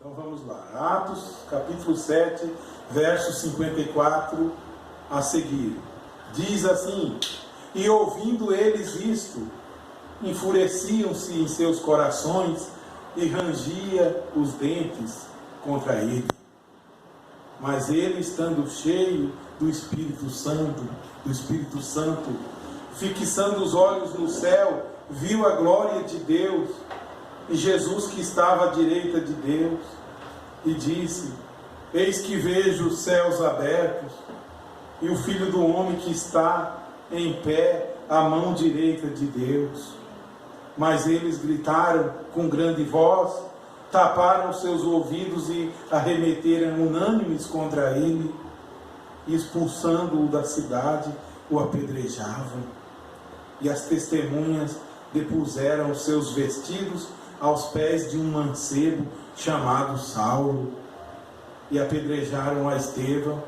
Então vamos lá, Atos capítulo 7, verso 54 a seguir. Diz assim: e ouvindo eles isto, enfureciam-se em seus corações e rangia os dentes contra ele. Mas ele, estando cheio do Espírito Santo, fixando os olhos no céu, viu a glória de Deus e Jesus que estava à direita de Deus, e disse: eis que vejo os céus abertos e o Filho do Homem que está em pé à mão direita de Deus. Mas eles gritaram com grande voz, taparam seus ouvidos e arremeteram unânimes contra ele, e expulsando-o da cidade, o apedrejavam. E as testemunhas depuseram os seus vestidos aos pés de um mancebo chamado Saulo, e apedrejaram a Estevão,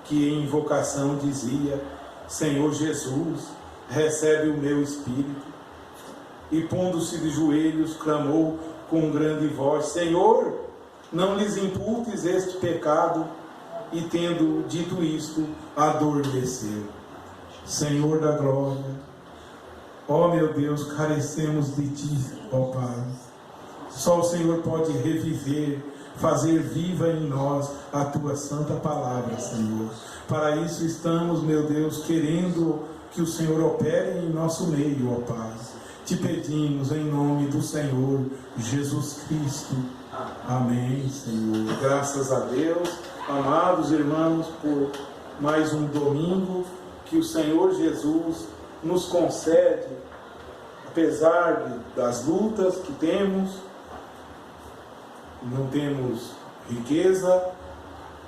que em invocação dizia: Senhor Jesus, recebe o meu espírito. E pondo-se de joelhos, clamou com grande voz: Senhor, não lhes imputes este pecado. E tendo dito isto, adormeceu. Senhor da glória, ó meu Deus, carecemos de Ti, ó Pai. Só o Senhor pode reviver, fazer viva em nós a Tua santa palavra, Senhor. Para isso estamos, meu Deus, querendo que o Senhor opere em nosso meio, ó Pai. Te pedimos em nome do Senhor Jesus Cristo. Amém, Senhor. Graças a Deus, amados irmãos, por mais um domingo que o Senhor Jesus nos concede, apesar das lutas que temos. Não temos riqueza,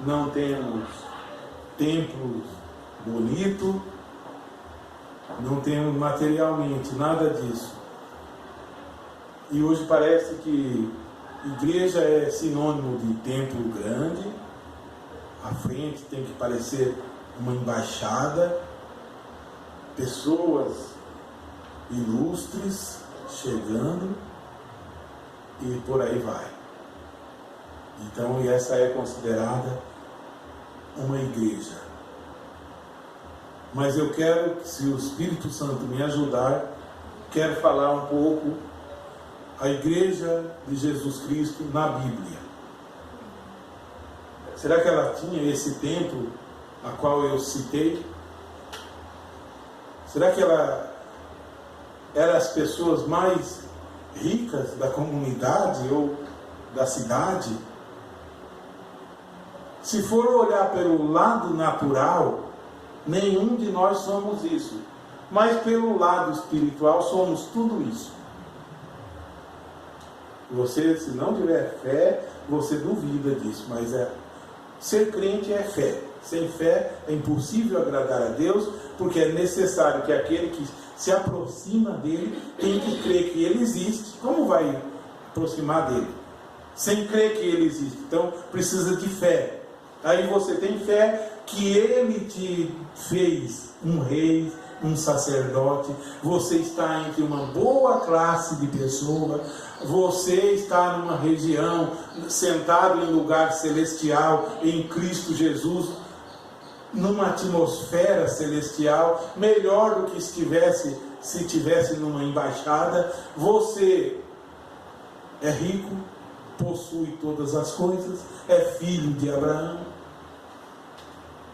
não temos templos bonitos, não temos materialmente nada disso. E hoje parece que igreja é sinônimo de templo grande, à frente tem que parecer uma embaixada, pessoas ilustres chegando e por aí vai. Então, e essa é considerada uma igreja. Mas eu quero, se o Espírito Santo me ajudar, quero falar um pouco a igreja de Jesus Cristo na Bíblia. Será que ela tinha esse templo a qual eu citei? Será que ela era as pessoas mais ricas da comunidade ou da cidade? Se for olhar pelo lado natural, nenhum de nós somos isso. Mas pelo lado espiritual, somos tudo isso. Você, se não tiver fé, você duvida disso. Mas ser crente é fé. Sem fé é impossível agradar a Deus, porque é necessário que aquele que se aproxima dele tem que crer que ele existe. Como vai aproximar dele? Sem crer que ele existe. Então, precisa de fé. Aí você tem fé que ele te fez um rei, um sacerdote, você está entre uma boa classe de pessoa, você está numa região, sentado em lugar celestial, em Cristo Jesus, numa atmosfera celestial, melhor do que se estivesse numa embaixada. Você é rico, possui todas as coisas, é filho de Abraão.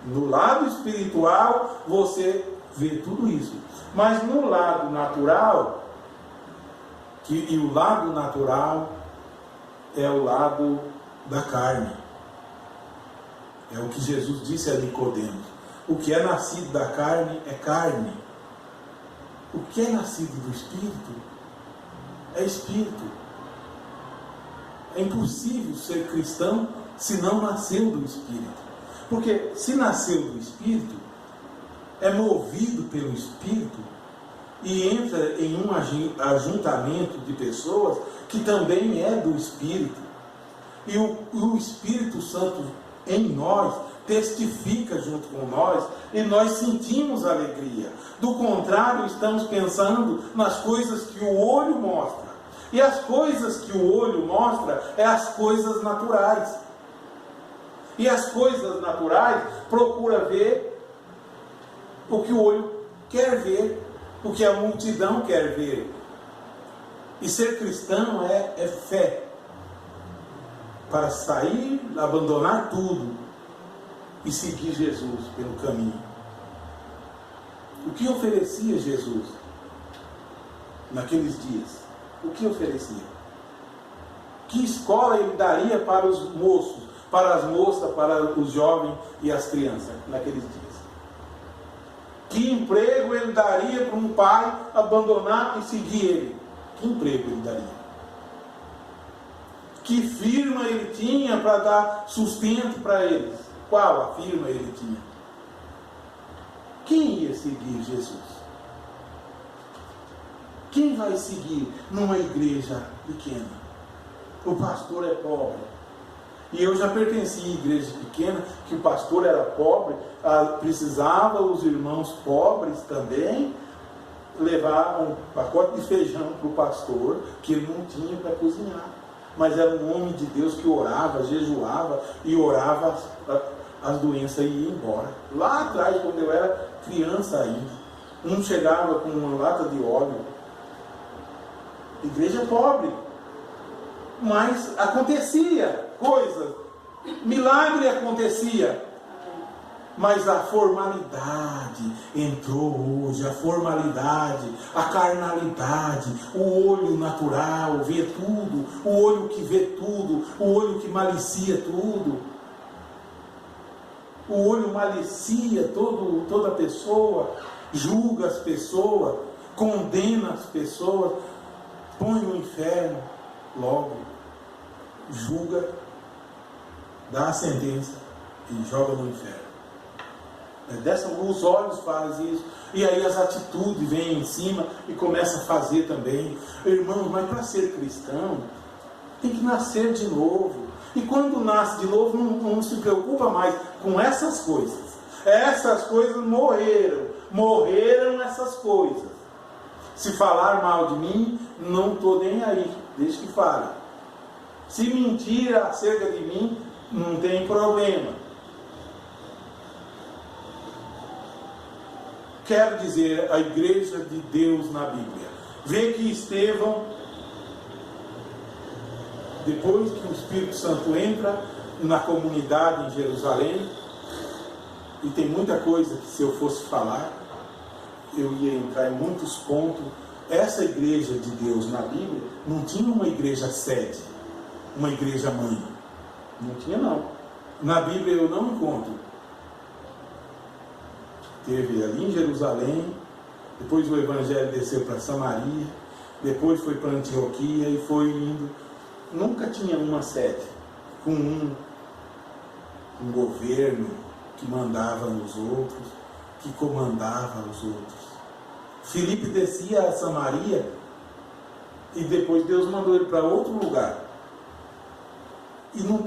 No lado espiritual, você vê tudo isso. Mas no lado natural, e o lado natural é o lado da carne. É o que Jesus disse a Nicodemos. O que é nascido da carne é carne. O que é nascido do Espírito é Espírito. É impossível ser cristão se não nasceu do Espírito. Porque se nasceu do Espírito, é movido pelo Espírito e entra em um ajuntamento de pessoas que também é do Espírito. E o Espírito Santo em nós testifica junto com nós e nós sentimos alegria. Do contrário, estamos pensando nas coisas que o olho mostra. E as coisas que o olho mostra é as coisas naturais. E as coisas naturais procura ver o que o olho quer ver, o que a multidão quer ver. E ser cristão é fé. Para sair, abandonar tudo e seguir Jesus pelo caminho. O que oferecia Jesus naqueles dias? O que oferecia? Que escola ele daria para os moços, para as moças, para os jovens e as crianças naqueles dias? Que emprego ele daria para um pai abandonar e seguir ele? Que emprego ele daria? Que firma ele tinha para dar sustento para eles? Qual a firma ele tinha? Quem ia seguir Jesus? Quem vai seguir numa igreja pequena? O pastor é pobre. E eu já pertenci à igreja pequena, que o pastor era pobre, precisava os irmãos pobres também levar um pacote de feijão para o pastor, que ele não tinha para cozinhar. Mas era um homem de Deus que orava, jejuava e orava, as doenças iam embora. Lá atrás, quando eu era criança ainda, um chegava com uma lata de óleo. Igreja pobre. Mas acontecia coisas, milagre acontecia. Mas a formalidade entrou hoje, a formalidade, a carnalidade, o olho natural vê tudo, o olho que vê tudo, o olho que malicia tudo. O olho malicia toda pessoa, julga as pessoas, condena as pessoas, põe no inferno logo, julga, dá a sentença e joga no inferno. Os olhos fazem isso, e aí as atitudes vêm em cima e começam a fazer também. Irmãos, mas para ser cristão tem que nascer de novo. E quando nasce de novo, não se preocupa mais com essas coisas. Essas coisas morreram essas coisas. Se falar mal de mim, não estou nem aí, deixa que fale. Se mentir acerca de mim, não tem problema. Quero dizer, a igreja de Deus na Bíblia. Vê que Estevão, depois que o Espírito Santo entra na comunidade em Jerusalém, e tem muita coisa que se eu fosse falar, eu ia entrar em muitos pontos. Essa igreja de Deus na Bíblia não tinha uma igreja sede, uma igreja mãe. Não tinha, não. Na Bíblia eu não encontro. Teve ali em Jerusalém, depois o Evangelho desceu para Samaria, depois foi para Antioquia e foi indo. Nunca tinha uma sede, com um governo que mandava nos outros, que comandava os outros. Filipe descia a Samaria e depois Deus mandou ele para outro lugar. E não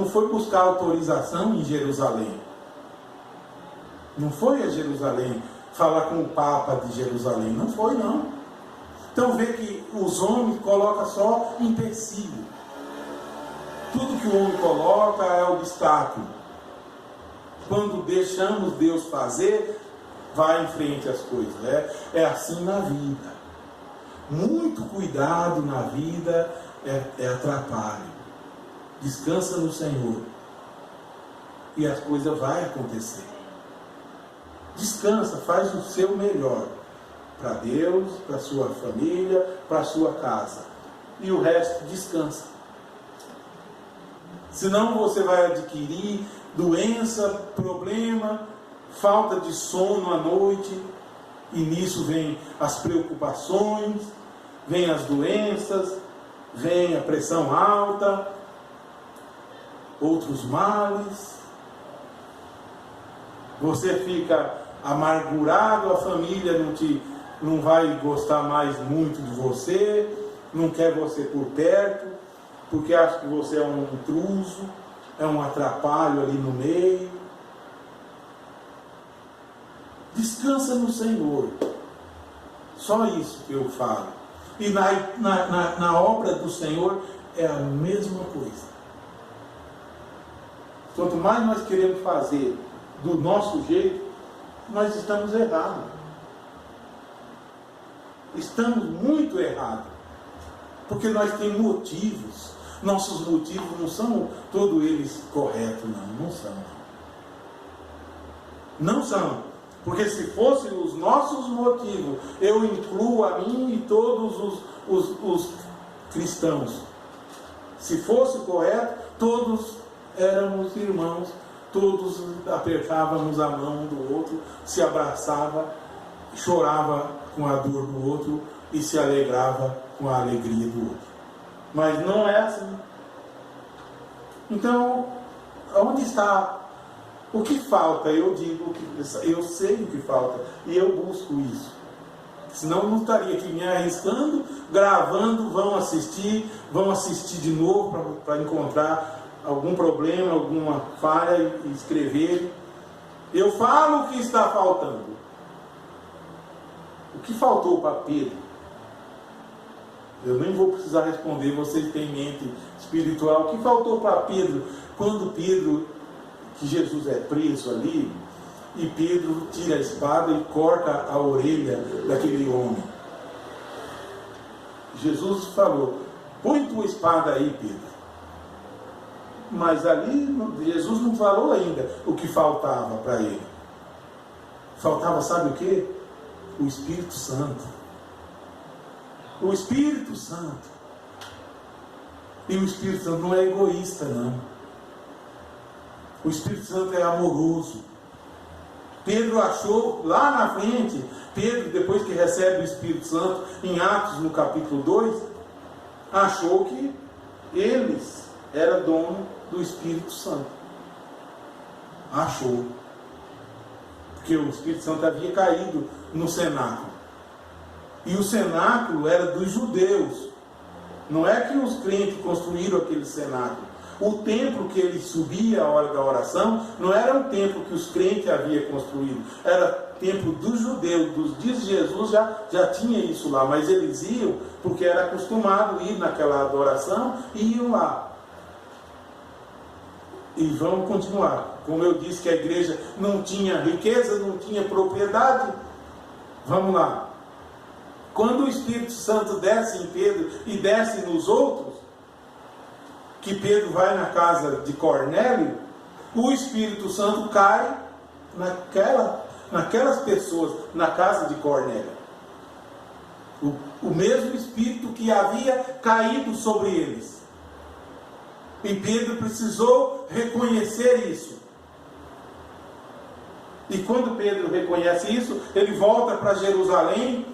foi buscar autorização em Jerusalém. Não foi a Jerusalém falar com o Papa de Jerusalém. Não foi, não. Então vê que os homens colocam só empecilho. Tudo que o homem coloca é obstáculo. Quando deixamos Deus fazer, vai em frente as coisas. É assim na vida. Muito cuidado na vida é atrapalho. Descansa no Senhor. E as coisas vão acontecer. Descansa, faz o seu melhor. Para Deus, para a sua família, para a sua casa. E o resto descansa. Senão você vai adquirir doença, problema, falta de sono à noite. E nisso vem as preocupações, vem as doenças, vem a pressão alta, outros males. Você fica amargurado, a família não vai gostar mais muito de você, não quer você por perto, porque acha que você é um intruso, é um atrapalho ali no meio. Descansa no Senhor. Só isso que eu falo. E na obra do Senhor é a mesma coisa. Quanto mais nós queremos fazer do nosso jeito, nós estamos errados. Estamos muito errados. Porque nós temos motivos. Nossos motivos não são todos eles corretos, não. Não são. Não são. Porque se fossem os nossos motivos, eu incluo a mim e todos os cristãos. Se fosse correto, todos éramos irmãos, todos apertávamos a mão um do outro, se abraçava, chorava com a dor do outro e se alegrava com a alegria do outro. Mas não é assim. Então, onde está? O que falta? Eu digo, eu sei o que falta e eu busco isso. Senão não estaria aqui me arriscando, gravando, vão assistir de novo para encontrar algum problema, alguma falha e escrever. Eu falo o que está faltando. O que faltou para Pedro? Eu nem vou precisar responder, vocês têm mente espiritual. O que faltou para Pedro quando Pedro, que Jesus é preso ali, e Pedro tira a espada e corta a orelha daquele homem? Jesus falou: põe tua espada aí, Pedro. Mas ali Jesus não falou ainda o que faltava para ele. Faltava, sabe o que? O Espírito Santo. O Espírito Santo. E o Espírito Santo não é egoísta, não. O Espírito Santo é amoroso. Pedro achou lá na frente, Pedro, depois que recebe o Espírito Santo, em Atos, no capítulo 2, achou que eles eram dono do Espírito Santo. Achou. Porque o Espírito Santo havia caído no cenáculo. E o cenáculo era dos judeus. Não é que os crentes construíram aquele cenáculo. O templo que ele subia a hora da oração não era um templo que os crentes haviam construído. Era templo dos judeus, dos dias de Jesus já tinha isso lá. Mas eles iam porque era acostumado ir naquela adoração e iam lá. E vamos continuar. Como eu disse que a igreja não tinha riqueza, não tinha propriedade. Vamos lá. Quando o Espírito Santo desce em Pedro e desce nos outros, que Pedro vai na casa de Cornélio, o Espírito Santo cai naquelas pessoas, na casa de Cornélio. O mesmo Espírito que havia caído sobre eles. E Pedro precisou reconhecer isso. E quando Pedro reconhece isso, ele volta para Jerusalém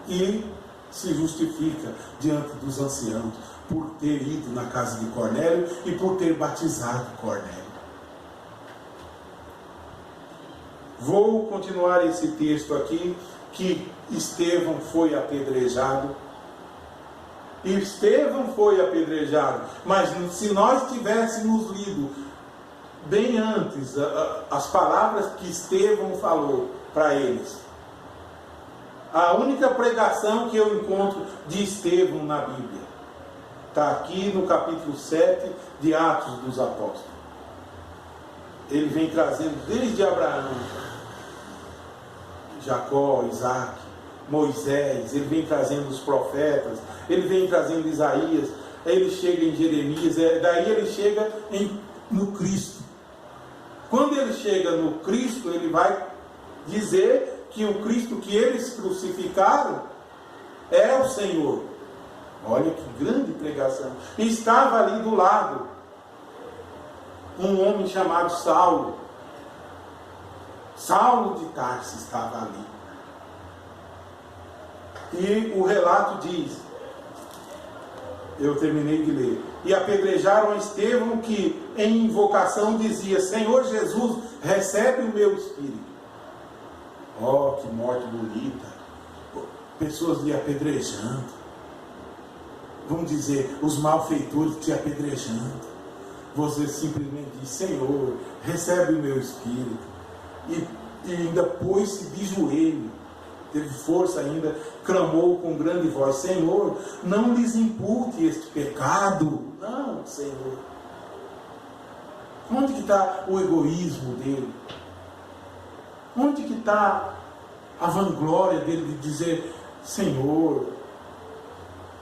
e se justifica diante dos anciãos por ter ido na casa de Cornélio e por ter batizado Cornélio. Vou continuar esse texto aqui, que Estevão foi apedrejado. Estevão foi apedrejado, mas se nós tivéssemos lido bem antes as palavras que Estevão falou para eles, a única pregação que eu encontro de Estevão na Bíblia está aqui no capítulo 7 de Atos dos Apóstolos. Ele vem trazendo desde Abraão, Jacó, Isaac, Moisés, ele vem trazendo os profetas, ele vem trazendo Isaías, ele chega em Jeremias, daí ele chega no Cristo. Quando ele chega no Cristo, ele vai dizer que o Cristo que eles crucificaram é o Senhor. Olha que grande pregação. E estava ali do lado um homem chamado Saulo. Saulo de Tarso estava ali. E o relato diz, eu terminei de ler: e apedrejaram Estevão, que em invocação dizia: Senhor Jesus, recebe o meu espírito. Oh, que morte bonita. Pessoas lhe apedrejando. Vamos dizer, os malfeitores te apedrejando. Você simplesmente diz: Senhor, recebe o meu espírito. E ainda pôs-se de joelho teve força ainda, clamou com grande voz: Senhor, não lhes impute este pecado. Não, Senhor. Onde que está o egoísmo dele? Onde que está a vanglória dele de dizer: Senhor,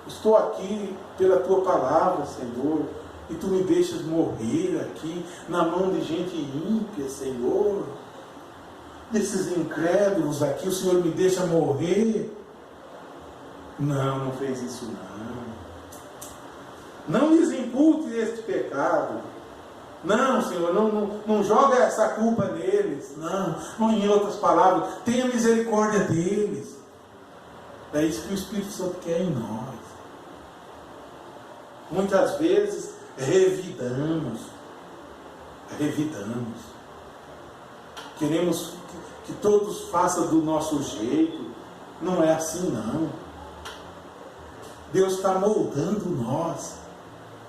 estou aqui pela tua palavra, Senhor, e tu me deixas morrer aqui na mão de gente ímpia, Senhor, desses incrédulos aqui, o Senhor me deixa morrer? Não, não fez isso não. Não lhes impute este pecado. Não, Senhor, não joga essa culpa neles. Não, em outras palavras, tenha misericórdia deles. É isso que o Espírito Santo quer em nós. Muitas vezes revidamos. Queremos que todos façam do nosso jeito. Não é assim, não. Deus está moldando nós.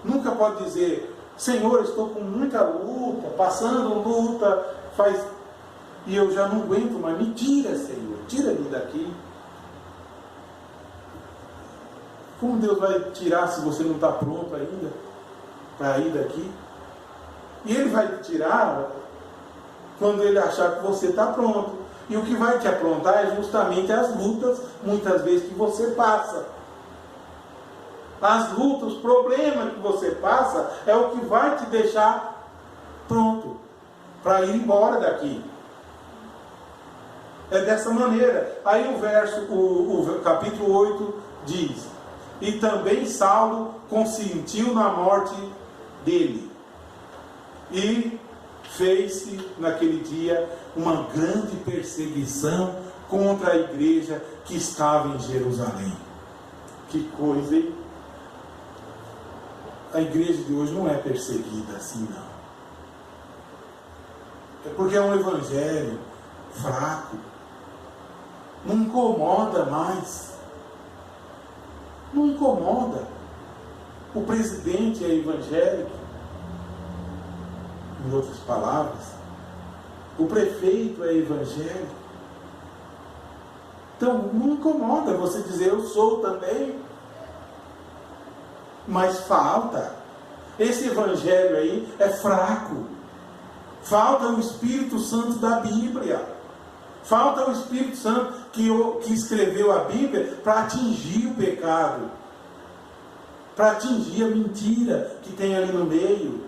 Nunca pode dizer: Senhor, estou com muita luta, passando luta, e eu já não aguento mais. Me tira, Senhor, tira-me daqui. Como Deus vai tirar se você não está pronto ainda para ir daqui? E Ele vai te tirar quando Ele achar que você está pronto. E o que vai te aprontar é justamente as lutas, muitas vezes, que você passa. As lutas, os problemas que você passa é o que vai te deixar pronto para ir embora daqui. É dessa maneira. Aí o capítulo 8 diz: e também Saulo consentiu na morte dele, e fez-se naquele dia uma grande perseguição contra a igreja que estava em Jerusalém. Que coisa, hein? A igreja de hoje não é perseguida assim, não. É porque é um evangelho fraco. Não incomoda mais. Não incomoda. O presidente é evangélico. Em outras palavras, o prefeito é evangélico. Então não incomoda você dizer: eu sou também. Mas falta. Esse evangelho aí é fraco. Falta o Espírito Santo da Bíblia. Falta o Espírito Santo que escreveu a Bíblia para atingir o pecado, para atingir a mentira que tem ali no meio,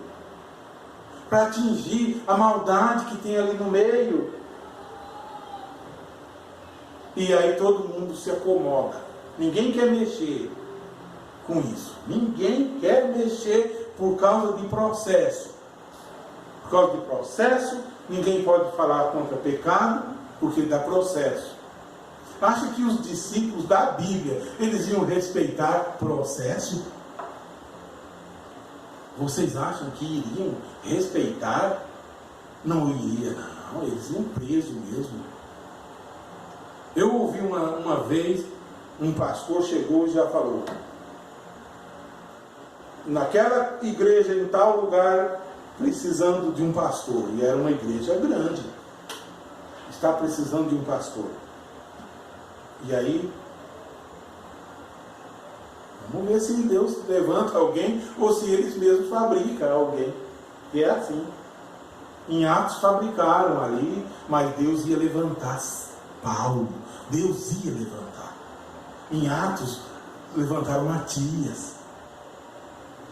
para atingir a maldade que tem ali no meio. E aí todo mundo se acomoda. Ninguém quer mexer com isso. Ninguém quer mexer por causa de processo. Por causa de processo, ninguém pode falar contra pecado, porque dá processo. Acha que os discípulos da Bíblia, eles iam respeitar processo? Vocês acham que iriam respeitar? Não iria, não. Eles iam presos mesmo. Eu ouvi uma vez, um pastor chegou e já falou: naquela igreja, em tal lugar, precisando de um pastor. E era uma igreja grande. Está precisando de um pastor. E aí, vamos ver se Deus levanta alguém ou se eles mesmos fabricam alguém. E é assim. Em Atos fabricaram ali, mas Deus ia levantar Paulo. Deus ia levantar. Em Atos levantaram Matias.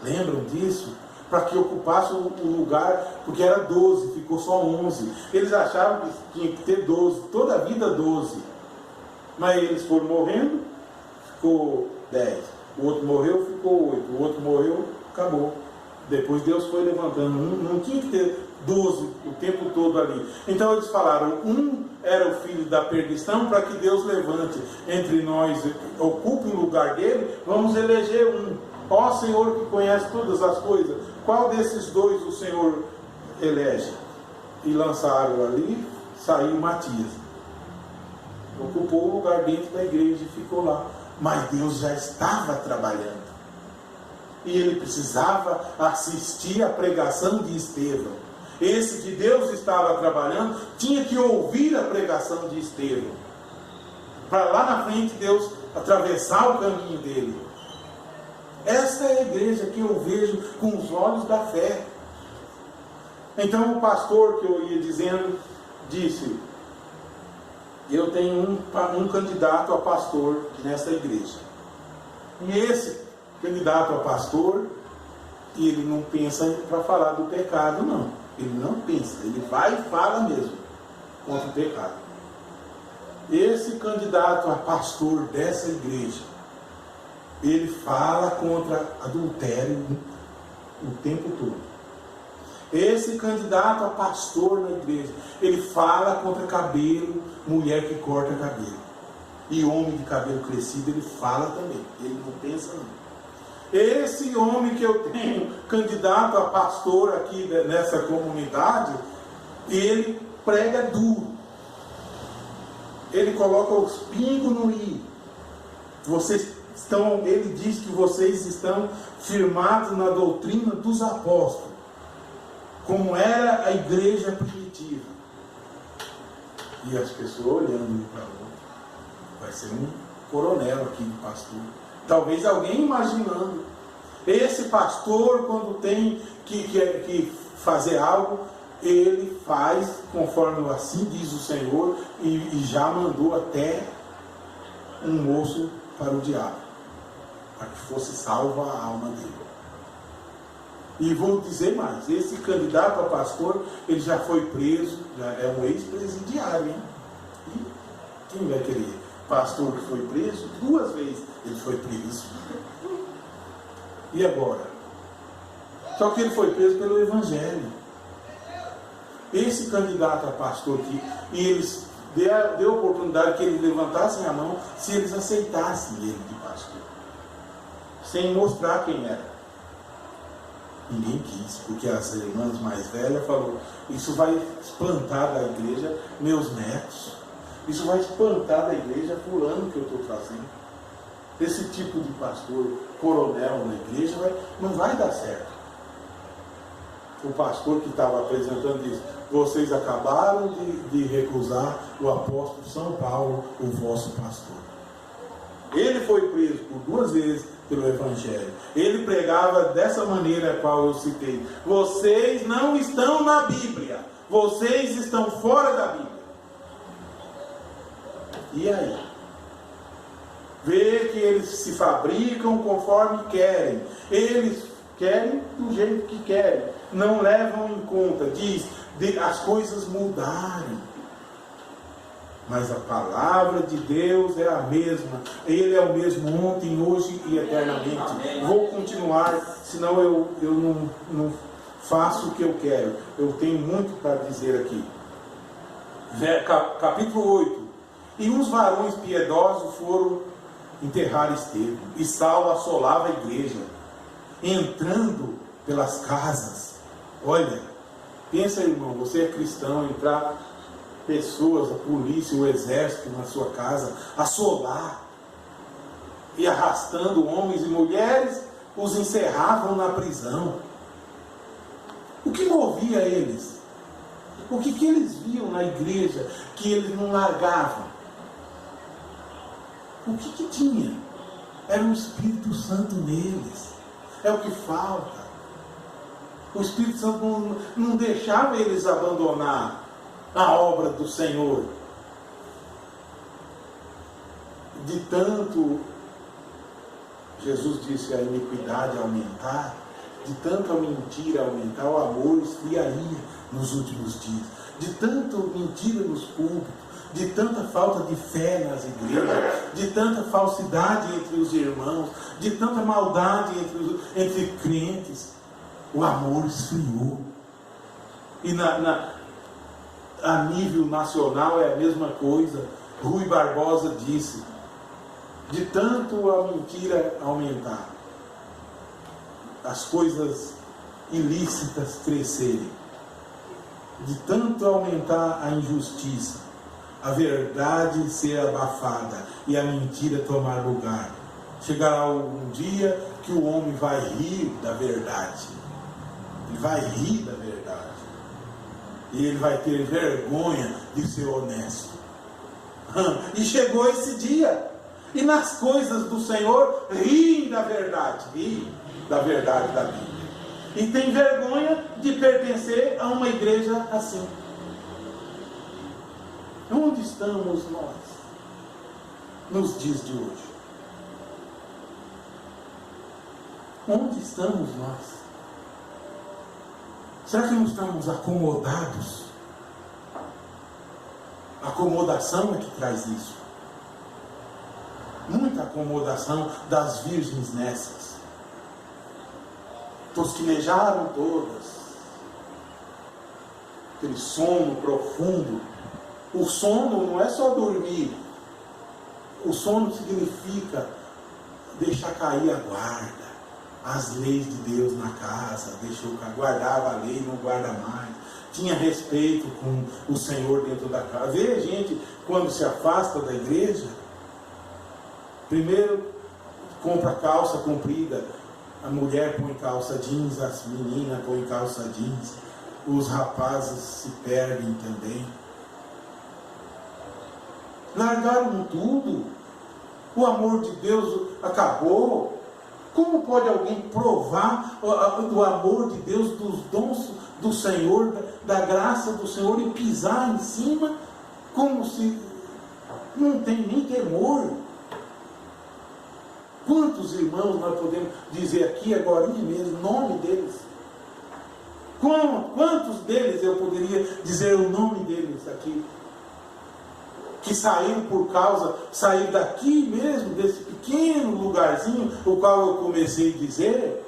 Lembram disso? Para que ocupasse o lugar, porque era 12, ficou só 11. Eles achavam que tinha que ter 12, toda a vida 12. Mas eles foram morrendo, ficou 10. O outro morreu, ficou 8. O outro morreu, acabou. Depois Deus foi levantando. Não tinha que ter 12 o tempo todo ali. Então eles falaram: um era o filho da perdição, para que Deus levante entre nós, ocupe o lugar dele, vamos eleger um. Ó Senhor que conhece todas as coisas, qual desses dois o Senhor elege? E lançaram ali, saiu Matias. Ocupou o lugar dentro da igreja e ficou lá. Mas Deus já estava trabalhando. E ele precisava assistir à pregação de Estevão. Esse que Deus estava trabalhando tinha que ouvir a pregação de Estevão. para lá na frente Deus atravessar o caminho dele. Essa é a igreja que eu vejo com os olhos da fé. Então o pastor que eu ia dizendo disse: eu tenho um candidato a pastor nessa igreja. E esse candidato a pastor, ele não pensa para falar do pecado, não. Ele não pensa, ele vai e fala mesmo contra o pecado. Esse candidato a pastor dessa igreja, ele fala contra adultério o tempo todo. Esse candidato a pastor na igreja, ele fala contra cabelo, mulher que corta cabelo. E homem de cabelo crescido, ele fala também. Ele não pensa não. Esse homem que eu tenho candidato a pastor aqui nessa comunidade, ele prega duro. Ele coloca os pingos no i. Ele diz que vocês estão firmados na doutrina dos apóstolos, como era a igreja primitiva. E as pessoas olhando para o outro, vai ser um coronel aqui de pastor. Talvez alguém imaginando, esse pastor, quando tem que fazer algo, ele faz conforme assim diz o Senhor, e já mandou até um moço para o diabo, para que fosse salva a alma dele. E vou dizer mais, esse candidato a pastor, ele já foi preso, já é um ex-presidiário, hein? E quem vai querer? Pastor que foi preso, 2 vezes ele foi preso. E agora? Só que ele foi preso pelo Evangelho. Esse candidato a pastor aqui, e eles deu a oportunidade que eles levantassem a mão se eles aceitassem ele de pastor, sem mostrar quem era. Ninguém quis, porque as irmãs mais velhas falaram: isso vai espantar da igreja meus netos, isso vai espantar da igreja fulano que eu estou trazendo. Esse tipo de pastor, coronel na igreja, não vai dar certo. O pastor que estava apresentando disse: vocês acabaram de recusar o apóstolo São Paulo, o vosso pastor. Ele foi preso por 2 vezes pelo Evangelho. Ele pregava dessa maneira a qual eu citei: vocês não estão na Bíblia, vocês estão fora da Bíblia. E aí? Vê que eles se fabricam conforme querem. Eles querem do jeito que querem. Não levam em conta, as coisas mudaram. Mas a palavra de Deus é a mesma. Ele é o mesmo ontem, hoje e eternamente. Amém. Vou continuar, senão eu não faço o que eu quero. Eu tenho muito para dizer aqui. Capítulo 8. E uns varões piedosos foram enterrar Estevão. E Saulo assolava a igreja, entrando pelas casas. Olha, pensa, irmão, você é cristão, entrar pessoas, a polícia, o exército na sua casa, assolar e arrastando homens e mulheres, os encerravam na prisão. O que movia eles? O que eles viam na igreja que eles não largavam? O que tinha? Era o Espírito Santo neles. É o que falta. O Espírito Santo não deixava eles abandonar a obra do Senhor. De tanto, Jesus disse, a iniquidade aumentar, de tanto a mentira aumentar, o amor esfriaria nos últimos dias. De tanto mentira nos púlpitos, de tanta falta de fé nas igrejas, de tanta falsidade entre os irmãos, de tanta maldade entre crentes, o amor esfriou. E a nível nacional é a mesma coisa. Rui Barbosa disse: de tanto a mentira aumentar, as coisas ilícitas crescerem, de tanto aumentar a injustiça, a verdade ser abafada e a mentira tomar lugar, chegará um dia que o homem vai rir da verdade. Ele vai rir da verdade. E ele vai ter vergonha de ser honesto. E chegou esse dia. E nas coisas do Senhor, riem da verdade da Bíblia. E tem vergonha de pertencer a uma igreja assim. Onde estamos nós nos dias de hoje? Onde estamos nós? Será que não estamos acomodados? A acomodação é que traz isso. Muita acomodação das virgens nessas. Tosquinejaram todas. Aquele sono profundo. O sono não é só dormir. O sono significa deixar cair a guarda. As leis de Deus na casa. Guardava a lei, não guarda mais. Tinha respeito com o Senhor dentro da casa. Vê a gente, quando se afasta da igreja, primeiro compra calça comprida, a mulher põe calça jeans, as meninas põem calça jeans, os rapazes se perdem também. Largaram tudo, o amor de Deus acabou. Como pode alguém provar do amor de Deus, dos dons do Senhor, da graça do Senhor, e pisar em cima como se não tem nem temor? Quantos irmãos nós podemos dizer aqui agora mesmo, o nome deles? Quantos deles eu poderia dizer o nome deles aqui? Que saíram saíram daqui mesmo, desse pequeno lugarzinho, o qual eu comecei a dizer,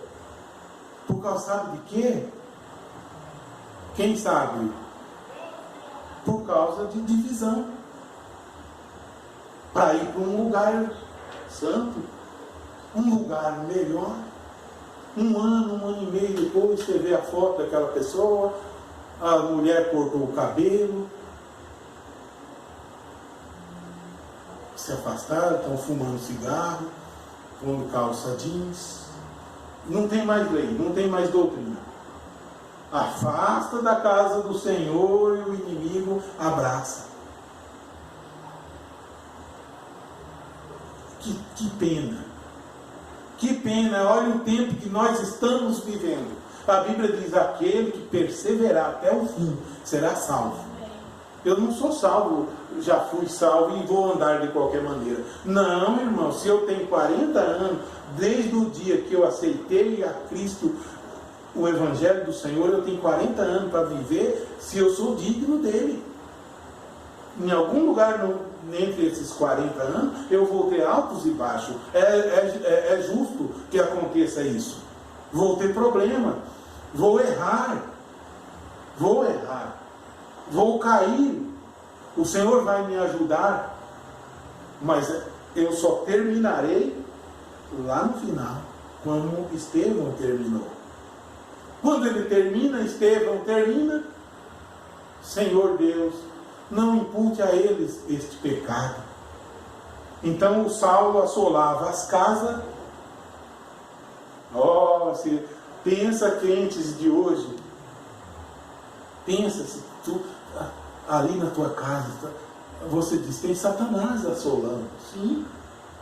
por causa, sabe de quê? Quem sabe? Por causa de divisão. Para ir para um lugar santo, um lugar melhor. Um ano e meio depois, você vê a foto daquela pessoa, a mulher cortou o cabelo, se afastaram, estão fumando cigarro, pondo calça jeans. Não tem mais lei, não tem mais doutrina. Afasta da casa do Senhor e o inimigo abraça. Que pena. Que pena, olha o tempo que nós estamos vivendo. A Bíblia diz: aquele que perseverar até o fim será salvo. Eu não sou salvo, já fui salvo e vou andar de qualquer maneira. Não, irmão, se eu tenho 40 anos, desde o dia que eu aceitei a Cristo, o Evangelho do Senhor, eu tenho 40 anos para viver, se eu sou digno dele. Em algum lugar entre esses 40 anos, eu vou ter altos e baixos. É justo que aconteça isso. Vou ter problema, vou errar, vou cair. O Senhor vai me ajudar, mas eu só terminarei lá no final, como Estevão terminou. Quando ele termina, Estevão termina: Senhor Deus, não impute a eles este pecado. Então o Saulo assolava as casas. Se pensa crentes de hoje, pensa se tu ali na tua casa, você diz, tem Satanás assolando. Sim,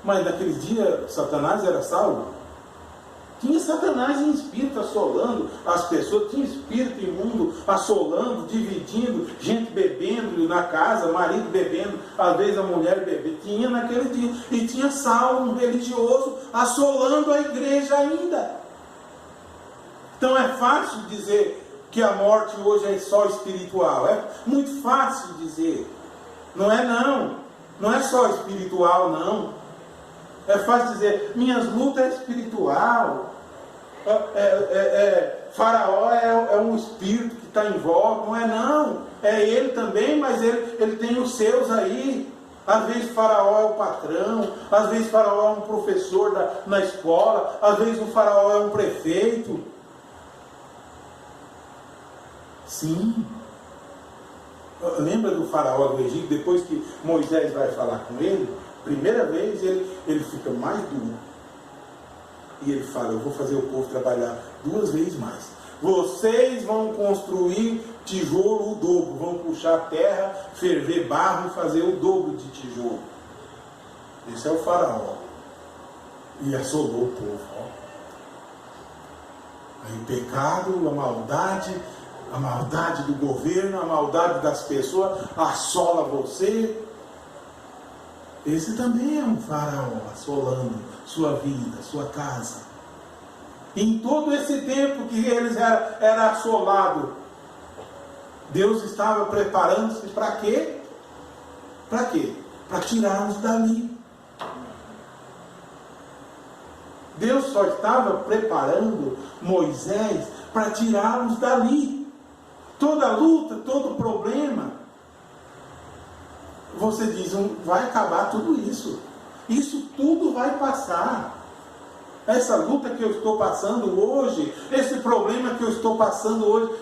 mas naquele dia Satanás era Saulo. Tinha Satanás em espírito assolando as pessoas, tinha espírito imundo assolando, dividindo, gente bebendo na casa, marido bebendo, às vezes a mulher bebendo. Tinha naquele dia. E tinha Saulo, um religioso, assolando a igreja ainda. Então é fácil dizer que a morte hoje é só espiritual. É muito fácil dizer. Não é só espiritual, não. É fácil dizer, minhas lutas é espiritual. Faraó é um espírito que está em volta. Não é não. É ele também, mas ele tem os seus aí. Às vezes Faraó é o patrão, às vezes Faraó é um professor na escola, às vezes o Faraó é um prefeito. Sim. Lembra do Faraó do Egito, depois que Moisés vai falar com ele? Primeira vez ele fica mais duro. E ele fala, eu vou fazer o povo trabalhar 2 vezes mais. Vocês vão construir tijolo o dobro, vão puxar terra, ferver barro e fazer o dobro de tijolo. Esse é o faraó. E assolou o povo. Aí o pecado, a maldade do governo, a maldade das pessoas assola você. Esse também é um faraó assolando sua vida, sua casa. Em todo esse tempo que eles eram assolados, Deus estava preparando-se para quê? Para quê? Para tirá-los dali. Deus só estava preparando Moisés para tirá-los dali. Toda luta, todo problema, você diz, vai acabar tudo isso. Isso tudo vai passar. Essa luta que eu estou passando hoje, esse problema que eu estou passando hoje,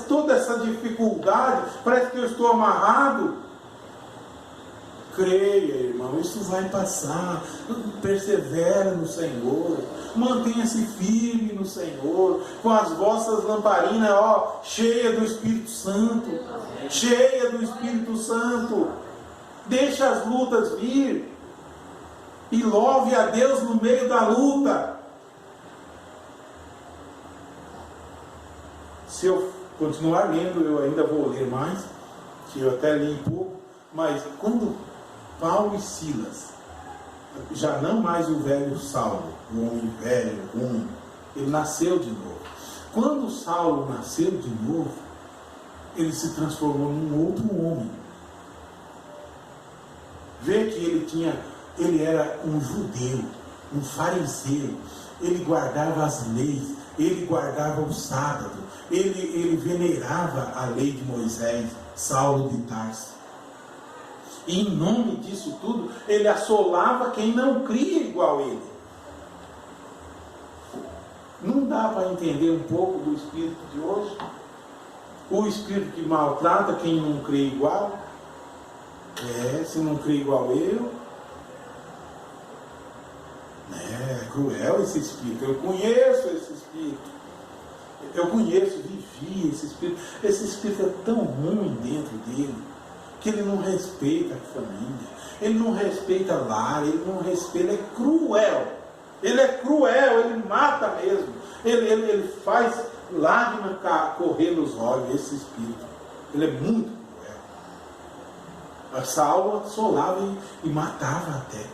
toda essa dificuldade, parece que eu estou amarrado. Creia, irmão, isso vai passar. Persevera no Senhor, mantenha-se firme no Senhor, com as vossas lamparinas, cheia do Espírito Santo, cheia do Espírito Santo. Deixa as lutas vir e louve a Deus no meio da luta. Se eu continuar lendo, eu ainda vou ler mais, que eu até li um pouco, mas quando Paulo e Silas, já não mais o velho Saulo, o homem velho, ele nasceu de novo. Quando Saulo nasceu de novo, ele se transformou num outro homem. Vê que ele era um judeu, um fariseu, ele guardava as leis, ele guardava o sábado, ele venerava a lei de Moisés, Saulo de Tarso. E em nome disso tudo, ele assolava quem não cria igual a ele. Não dá para entender um pouco do espírito de hoje? O espírito que maltrata quem não crê igual? Se não crê igual eu. É cruel esse espírito. Eu conheço esse espírito. Eu conheço, vivi esse espírito. Esse espírito é tão ruim dentro dele, que ele não respeita a família, ele não respeita lar, ele não respeita, ele é cruel. Ele é cruel, ele mata mesmo. Ele faz lágrimas correr nos olhos, esse espírito. Ele é muito cruel. A Saulo assolava e matava até.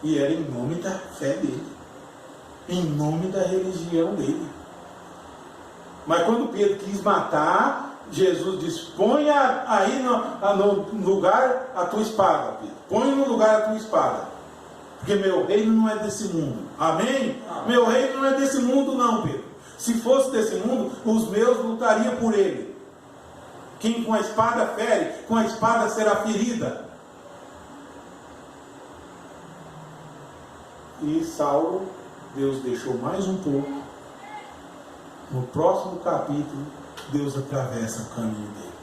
E era em nome da fé dele, em nome da religião dele. Mas quando Pedro quis matar, Jesus diz, põe aí no lugar a tua espada, Pedro. Põe no lugar a tua espada. Porque meu reino não é desse mundo. Amém? Meu reino não é desse mundo não, Pedro. Se fosse desse mundo, os meus lutariam por ele. Quem com a espada fere, com a espada será ferida. E Saulo, Deus deixou mais um pouco. No próximo capítulo, Deus atravessa o caminho dele.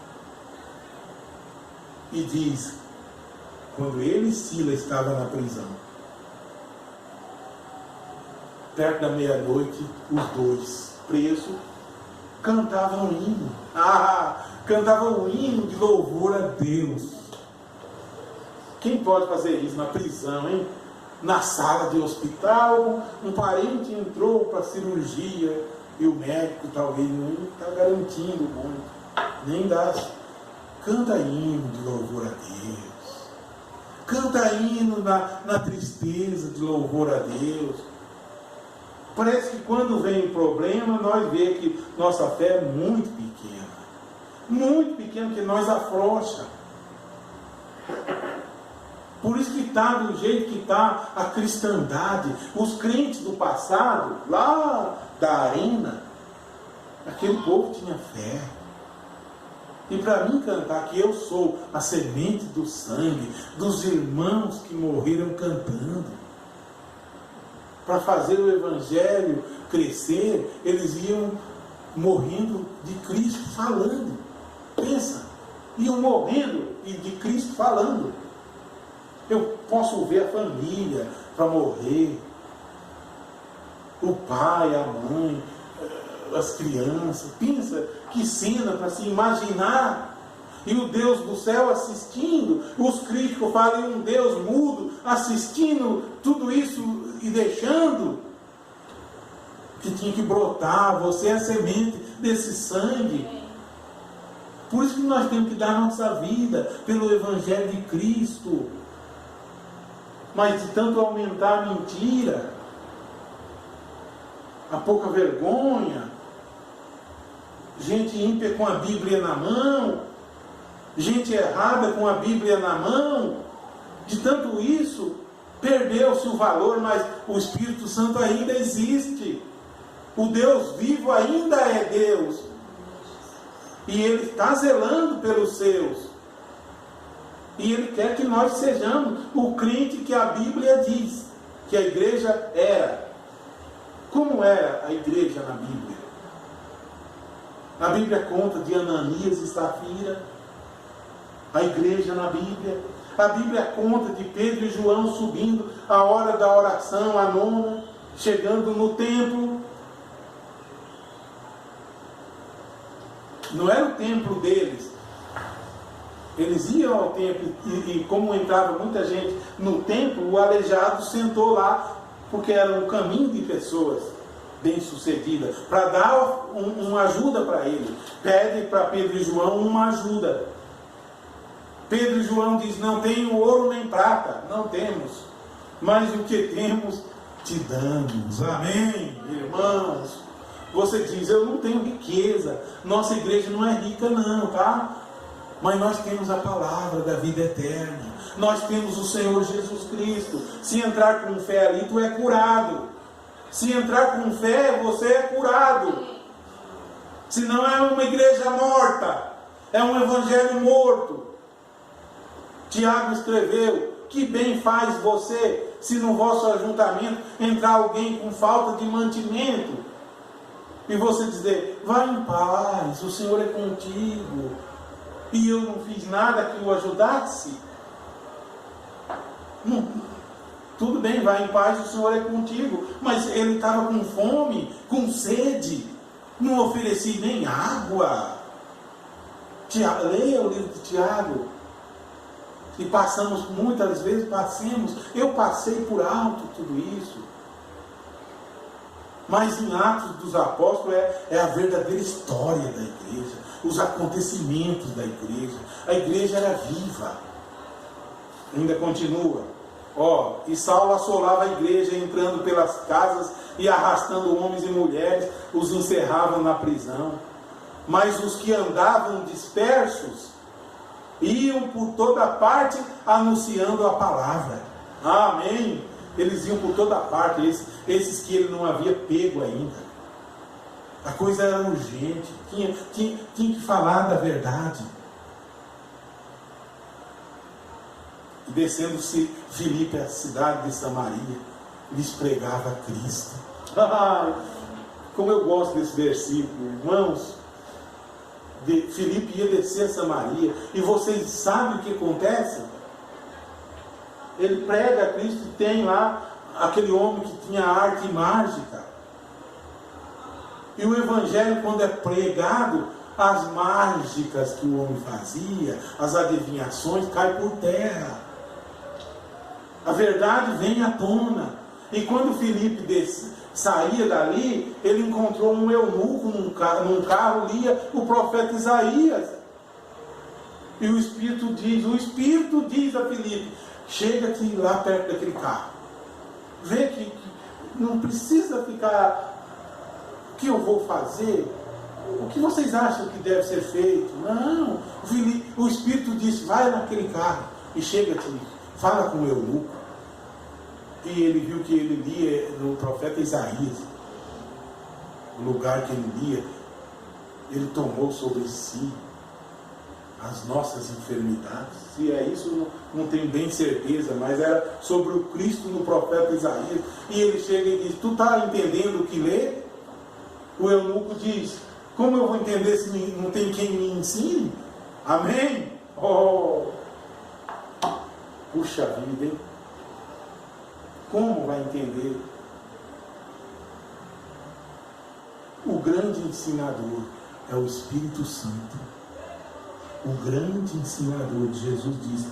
E diz, quando ele e Silas estavam na prisão, perto da meia-noite, os dois presos cantavam um hino. Cantavam um hino de louvor a Deus. Quem pode fazer isso na prisão, hein? Na sala de hospital, um parente entrou para cirurgia e o médico talvez não está garantindo muito, nem dá. Canta hino de louvor a Deus, canta hino na tristeza de louvor a Deus. Parece que quando vem o problema, nós vemos que nossa fé é muito pequena, que nós afrouxa. Por isso que está do jeito que está a cristandade. Os crentes do passado, lá da arena, aquele povo tinha fé. E para mim cantar que eu sou a semente do sangue dos irmãos que morreram cantando, para fazer o evangelho crescer, eles iam morrendo de Cristo falando. Pensa, iam morrendo e de Cristo falando. Eu posso ver a família para morrer, o pai, a mãe, as crianças. Pensa que cena para se imaginar. E o Deus do céu assistindo. Os críticos falam um Deus mudo assistindo tudo isso e deixando. Que tinha que brotar. Você é a semente desse sangue. Por isso que nós temos que dar nossa vida pelo Evangelho de Cristo. Mas de tanto aumentar a mentira, a pouca vergonha, gente ímpia com a Bíblia na mão, gente errada com a Bíblia na mão, de tanto isso, perdeu-se o valor, mas o Espírito Santo ainda existe. O Deus vivo ainda é Deus. E Ele está zelando pelos seus. E Ele quer que nós sejamos o crente que a Bíblia diz que a igreja era. Como era a igreja na Bíblia? A Bíblia conta de Ananias e Safira, a igreja na Bíblia. A Bíblia conta de Pedro e João subindo a hora da oração, a nona, chegando no templo. Não era o templo deles. Eles iam ao templo e como entrava muita gente no templo, o aleijado sentou lá, porque era um caminho de pessoas bem-sucedidas, para dar uma ajuda para ele. Pede para Pedro e João uma ajuda. Pedro e João diz: não tenho ouro nem prata, não temos, mas o que temos te damos. Amém, irmãos? Você diz: eu não tenho riqueza, nossa igreja não é rica não, tá? Mas nós temos a palavra da vida eterna, nós temos o Senhor Jesus Cristo. Se entrar com fé ali, tu é curado. Se entrar com fé, você é curado. Se não é uma igreja morta, é um evangelho morto. Tiago escreveu: que bem faz você se no vosso ajuntamento entrar alguém com falta de mantimento e você dizer: vá em paz, o Senhor é contigo, e eu não fiz nada que o ajudasse. Tudo bem, vá em paz, o Senhor é contigo, mas ele estava com fome, com sede, não ofereci nem água. Leia o livro de Tiago. E passamos, muitas vezes eu passei por alto tudo isso. Mas em Atos dos Apóstolos é a verdadeira história da igreja, os acontecimentos da igreja. A igreja era viva. Ainda continua. E Saulo assolava a igreja, entrando pelas casas e arrastando homens e mulheres, os encerravam na prisão. Mas os que andavam dispersos iam por toda parte anunciando a palavra. Amém. Eles iam por toda parte, esses que ele não havia pego ainda. A coisa era urgente, tinha que falar da verdade. E descendo-se Filipe à cidade de Samaria, lhes pregava Cristo. Como eu gosto desse versículo, irmãos. Filipe ia descer a Samaria, e vocês sabem o que acontece? Ele prega a Cristo e tem lá aquele homem que tinha arte mágica. E o Evangelho, quando é pregado, as mágicas que o homem fazia, as adivinhações, caem por terra. A verdade vem à tona. E quando Filipe saía dali, ele encontrou um eunuco num carro, lia o profeta Isaías. E o Espírito diz a Filipe: chega-te lá perto daquele carro. Vê que não precisa ficar. O que eu vou fazer? O que vocês acham que deve ser feito? Não. O Espírito disse: vai naquele carro e chega-te, fala com o eunuco. E ele viu que ele lia no profeta Isaías. O lugar que ele lia, ele tomou sobre si as nossas enfermidades. Se é isso, não tenho bem certeza, mas era sobre o Cristo no profeta Isaías. E ele chega e diz: tu está entendendo o que lê? O eunuco diz: como eu vou entender se não tem quem me ensine? Amém? Puxa vida, hein? Como vai entender? O grande ensinador é o Espírito Santo. O grande ensinador de Jesus diz: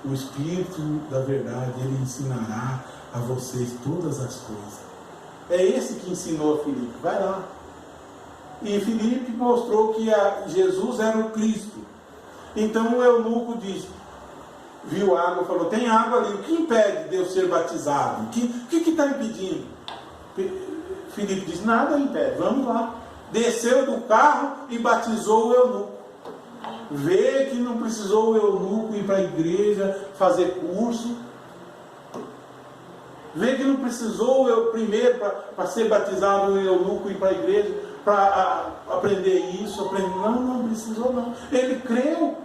o Espírito da verdade, ele ensinará a vocês todas as coisas. É esse que ensinou a Filipe. Vai lá. E Filipe mostrou que Jesus era o Cristo. Então o eunuco disse, viu água, falou: tem água ali, o que impede de eu ser batizado? O que está impedindo? Filipe disse: nada impede, vamos lá. Desceu do carro e batizou o eunuco. Vê que não precisou o eunuco ir para a igreja fazer curso. Vê que não precisou eu primeiro, para ser batizado, o eunuco ir para a igreja, para aprender isso, não precisou não. Ele creu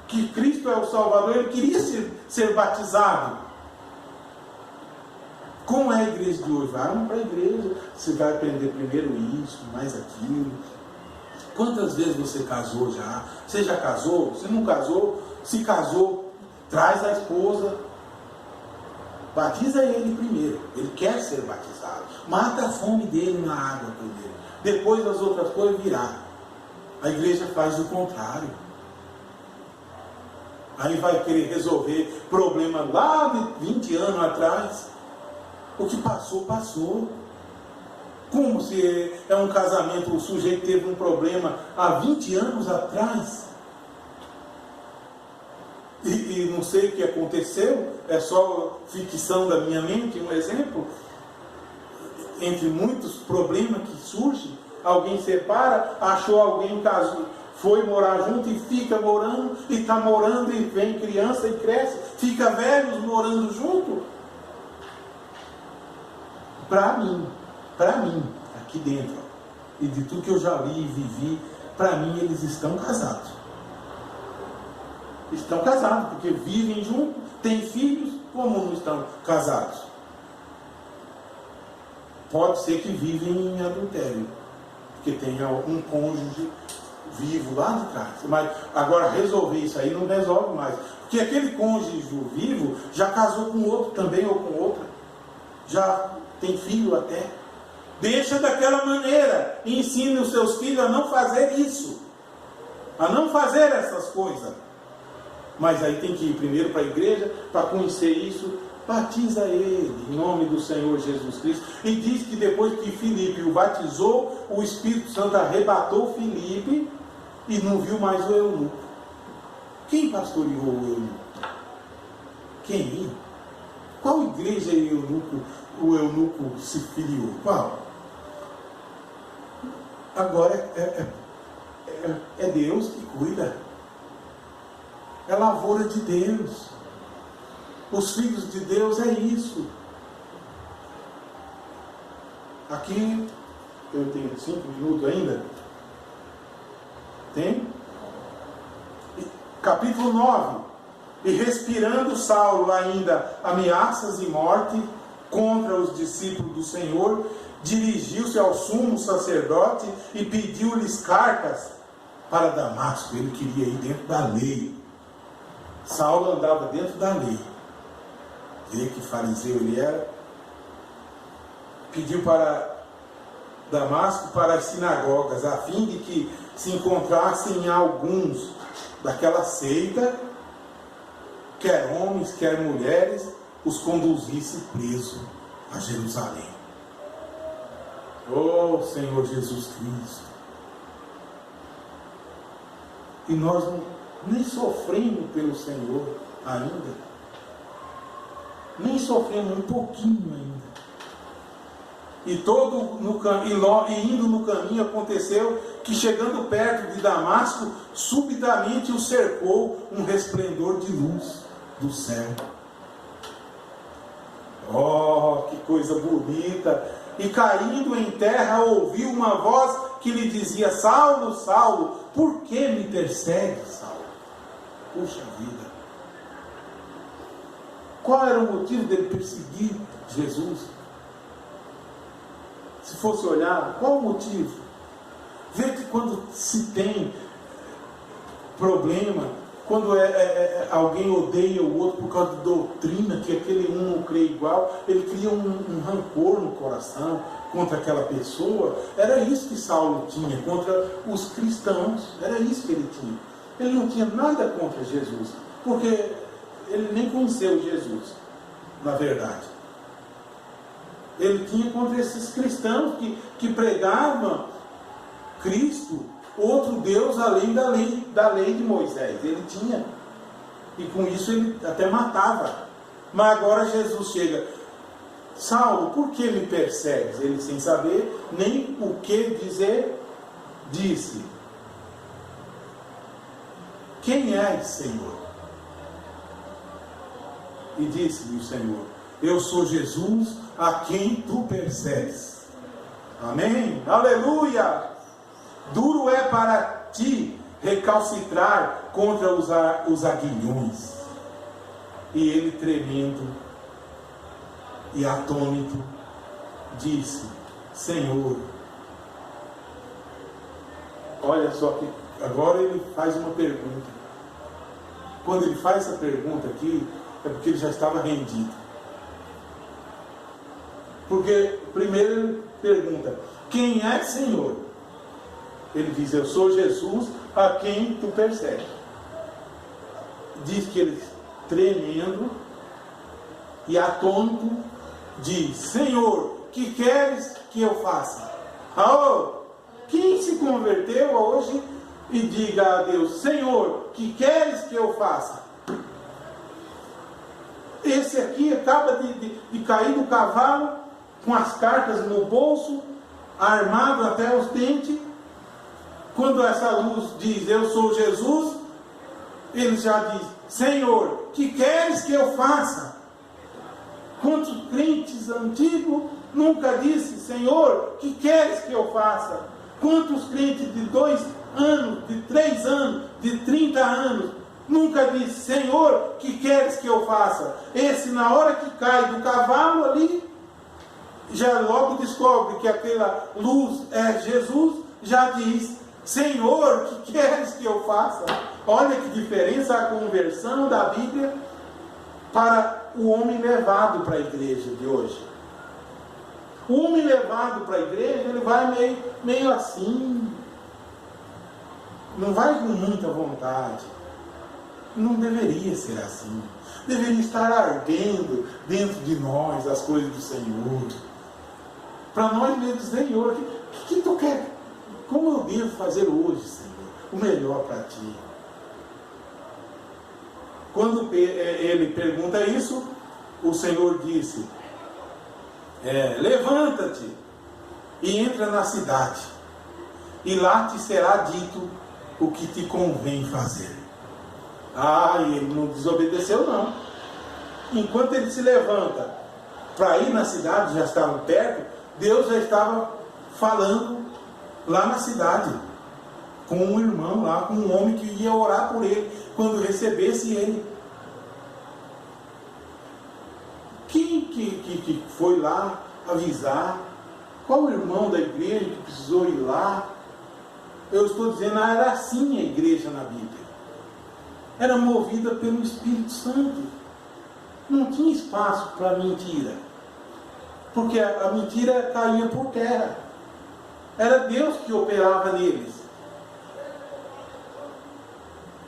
que Cristo é o Salvador, ele queria ser batizado. Como é a igreja de hoje? Vamos para a igreja, você vai aprender primeiro isso, mais aquilo. Quantas vezes você casou já? Você já casou? Você não casou? Se casou, traz a esposa, batiza ele primeiro. Ele quer ser batizado. Mata a fome dele na água primeiro. Depois as outras coisas virá. A igreja faz o contrário. Aí vai querer resolver problema lá de 20 anos atrás. O que passou, passou. Como se é um casamento, o sujeito teve um problema há 20 anos atrás. E não sei o que aconteceu, é só ficção da minha mente, um exemplo. Entre muitos problemas que surgem, alguém separa, achou alguém, casou, foi morar junto e fica morando, e está morando, e vem criança e cresce, fica velhos morando junto. Para mim, aqui dentro, e de tudo que eu já li e vivi, para mim eles estão casados. Estão casados, porque vivem juntos, têm filhos, como não estão casados? Pode ser que vivem em adultério, porque tem um cônjuge vivo lá de trás. Mas agora resolver isso aí não resolve mais. Porque aquele cônjuge vivo já casou com outro também, ou com outra. Já tem filho até. Deixa daquela maneira. E ensine os seus filhos a não fazer isso. A não fazer essas coisas. Mas aí tem que ir primeiro para a igreja para conhecer isso. Batiza ele em nome do Senhor Jesus Cristo. E diz que depois que Filipe o batizou, o Espírito Santo arrebatou Filipe e não viu mais o eunuco. Quem pastoreou o eunuco? Quem? Qual igreja o eunuco se filiou? Qual? Agora é Deus que cuida. É lavoura de Deus. Os filhos de Deus é isso. Aqui, eu tenho 5 minutos ainda. Tem? Capítulo 9. E respirando Saulo ainda ameaças e morte contra os discípulos do Senhor, dirigiu-se ao sumo sacerdote e pediu-lhes cartas para Damasco. Ele queria ir dentro da lei. Saulo andava dentro da lei. Vê que fariseu ele era. Pediu para Damasco, para as sinagogas, a fim de que se encontrassem alguns daquela seita, quer homens, quer mulheres, os conduzisse preso a Jerusalém. Oh Senhor Jesus Cristo! E nós nem sofremos pelo Senhor ainda. Nem sofremos um pouquinho ainda. E indo no caminho aconteceu que, chegando perto de Damasco, subitamente o cercou um resplendor de luz do céu. Oh, que coisa bonita! E caindo em terra, ouviu uma voz que lhe dizia: Saulo, Saulo, por que me persegue, Saulo? Puxa vida! Qual era o motivo dele perseguir Jesus? Se fosse olhar, qual o motivo? Vê que quando se tem problema, quando alguém odeia o outro por causa de doutrina, que aquele um não crê igual, ele cria um rancor no coração contra aquela pessoa. Era isso que Saulo tinha contra os cristãos, era isso que ele tinha. Ele não tinha nada contra Jesus, porque ele nem conheceu Jesus, na verdade. Ele tinha contra esses cristãos que pregavam Cristo, outro Deus além da lei de Moisés. Ele tinha, e com isso ele até matava. Mas agora Jesus chega: Saulo, por que me persegues? Ele, sem saber nem o que dizer, disse: quem és, Senhor? E disse-lhe o Senhor: eu sou Jesus a quem tu persegues. Amém? Aleluia! Duro é para ti recalcitrar contra os aguilhões. E ele, tremendo e atônito, disse: Senhor. Olha só que agora ele faz uma pergunta. Quando ele faz essa pergunta aqui, é porque ele já estava rendido. Porque primeiro ele pergunta: quem é, Senhor? Ele diz: eu sou Jesus a quem tu persegues. Diz que ele, tremendo e atônito, diz: Senhor, que queres que eu faça? Quem se converteu hoje e diga a Deus: Senhor, que queres que eu faça? Esse aqui acaba de cair do cavalo, com as cartas no bolso, armado até os dentes. Quando essa luz diz: eu sou Jesus, ele já diz: Senhor, que queres que eu faça? Quantos crentes antigos nunca disse: Senhor, que queres que eu faça? Quantos crentes de 2 anos, de 3 anos, de 30 anos nunca disse: Senhor, que queres que eu faça? Esse, na hora que cai do cavalo ali, já logo descobre que aquela luz é Jesus, já diz: Senhor, que queres que eu faça? Olha que diferença a conversão da Bíblia para o homem levado para a igreja de hoje. O homem levado para a igreja, ele vai meio assim, não vai com muita vontade. Não deveria ser assim. Deveria estar ardendo dentro de nós as coisas do Senhor. Para nós mesmos: Senhor, o que tu quer? Como eu devo fazer hoje, Senhor? O melhor para ti. Quando ele pergunta isso, o Senhor disse: levanta-te e entra na cidade, e lá te será dito o que te convém fazer. E ele não desobedeceu, não. Enquanto ele se levanta para ir na cidade, já estavam perto, Deus já estava falando lá na cidade, com um irmão lá, com um homem que ia orar por ele, quando recebesse ele. Quem que foi lá avisar? Qual o irmão da igreja que precisou ir lá? Eu estou dizendo, era assim a igreja na Bíblia. Era movida pelo Espírito Santo. Não tinha espaço para mentira, porque a mentira caía por terra. Era Deus que operava neles.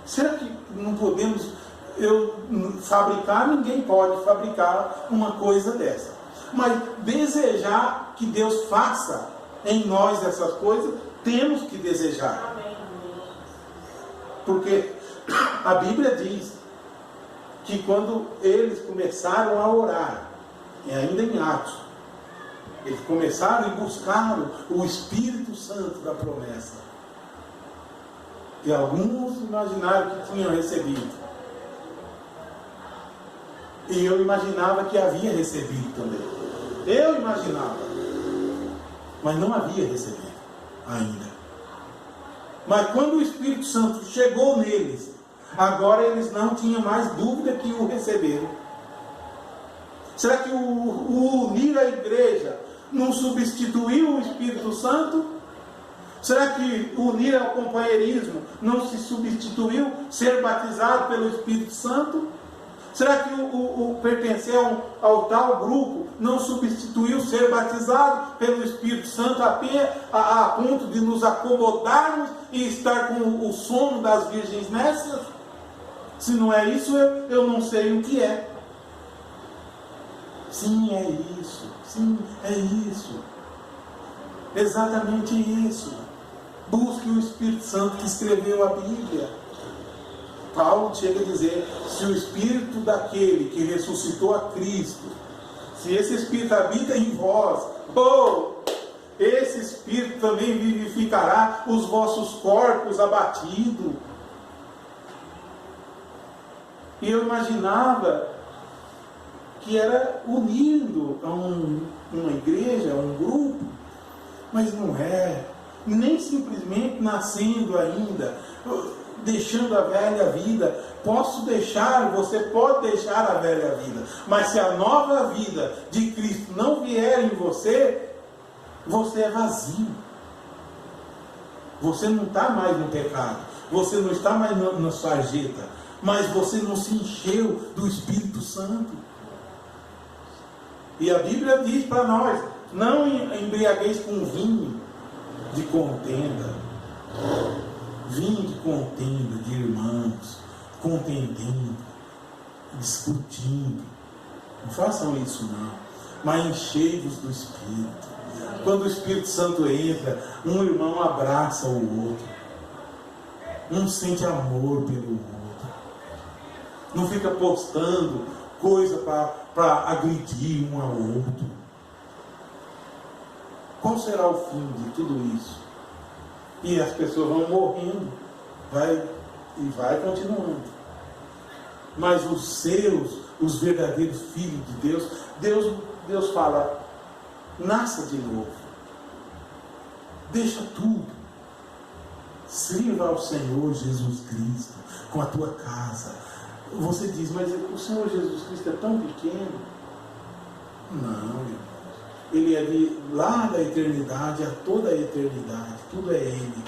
Será que não podemos fabricar? Ninguém pode fabricar uma coisa dessa. Mas desejar que Deus faça em nós essas coisas, temos que desejar. Porque a Bíblia diz que quando eles começaram a orar, e ainda em Atos, eles começaram e buscaram o Espírito Santo da promessa. E alguns imaginaram que tinham recebido. E eu imaginava que havia recebido também. Eu imaginava. Mas não havia recebido ainda. Mas quando o Espírito Santo chegou neles, agora eles não tinham mais dúvida que o receberam. Será que o unir a igreja não substituiu o Espírito Santo? Será que unir ao companheirismo não se substituiu ser batizado pelo Espírito Santo? Será que o pertencer ao tal grupo não substituiu ser batizado pelo Espírito Santo a ponto de nos acomodarmos e estar com o sono das virgens nécias? Se não é isso, eu não sei o que é. Sim, é isso. Sim, é isso. Exatamente isso. Busque o Espírito Santo que escreveu a Bíblia. Paulo chega a dizer: se o Espírito daquele que ressuscitou a Cristo, se esse Espírito habita em vós, esse Espírito também vivificará os vossos corpos abatidos. E eu imaginava que era unindo a uma igreja, a um grupo, mas não é. Nem simplesmente nascendo ainda, deixando a velha vida. Você pode deixar a velha vida, mas se a nova vida de Cristo não vier em você, você é vazio. Você não está mais no pecado, você não está mais na sarjeta, mas você não se encheu do Espírito Santo. E a Bíblia diz para nós: não embriagueis com vinho de contenda. Vinho de contenda de irmãos, contendendo, discutindo. Não façam isso não, mas enchei-vos do Espírito. Quando o Espírito Santo entra, um irmão abraça o outro, um sente amor pelo outro, não fica postando coisa para agredir um ao outro. Qual será o fim de tudo isso? E as pessoas vão morrendo, vai continuando. Mas os verdadeiros filhos de Deus fala: nasça de novo, deixa tudo, sirva ao Senhor Jesus Cristo com a tua casa. Você diz: mas o Senhor Jesus Cristo é tão pequeno. Não, irmão. Ele é de lá da eternidade a toda a eternidade. Tudo é Ele.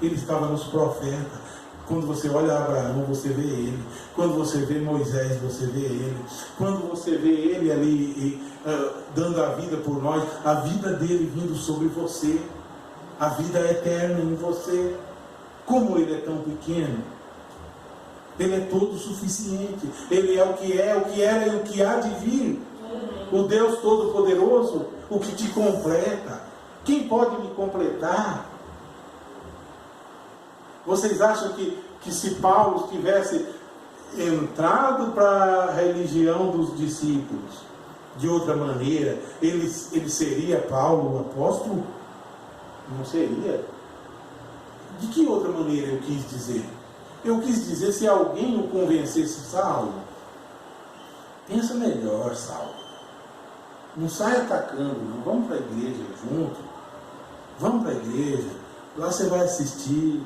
Ele estava nos profetas. Quando você olha Abraão, você vê Ele. Quando você vê Moisés, você vê Ele. Quando você vê Ele ali dando a vida por nós, a vida dele vindo sobre você, a vida eterna em você. Como Ele é tão pequeno? Ele é todo suficiente. Ele é, o que era e o que há de vir. O Deus Todo-Poderoso, o que te completa. Quem pode me completar? Vocês acham que se Paulo tivesse entrado para a religião dos discípulos de outra maneira, ele seria Paulo o apóstolo? Não seria. De que outra maneira eu quis dizer? Eu quis dizer, se alguém o convencesse: Saulo, pensa melhor, Saulo. Não sai atacando, não. Vamos para a igreja junto. Vamos para a igreja. Lá você vai assistir.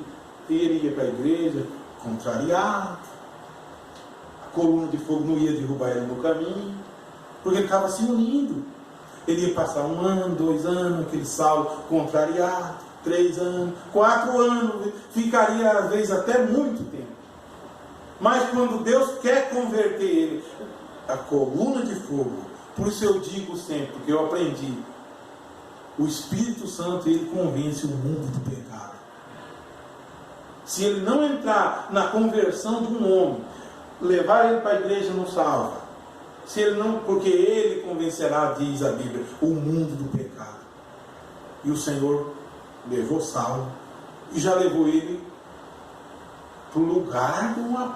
Ele ia para a igreja, contrariado. A coluna de fogo não ia derrubar ele no caminho, porque ele estava se unindo. Ele ia passar 1 ano, 2 anos, aquele Saulo contrariado, 3 anos, 4 anos, ficaria às vezes até muito tempo. Mas quando Deus quer converter ele, a coluna de fogo. Por isso eu digo sempre, porque eu aprendi, o Espírito Santo, ele convence o mundo do pecado. Se ele não entrar na conversão de um homem, levar ele para a igreja não salva. Se ele não, porque ele convencerá, diz a Bíblia, o mundo do pecado. E o Senhor levou Saulo e já levou ele para o lugar de uma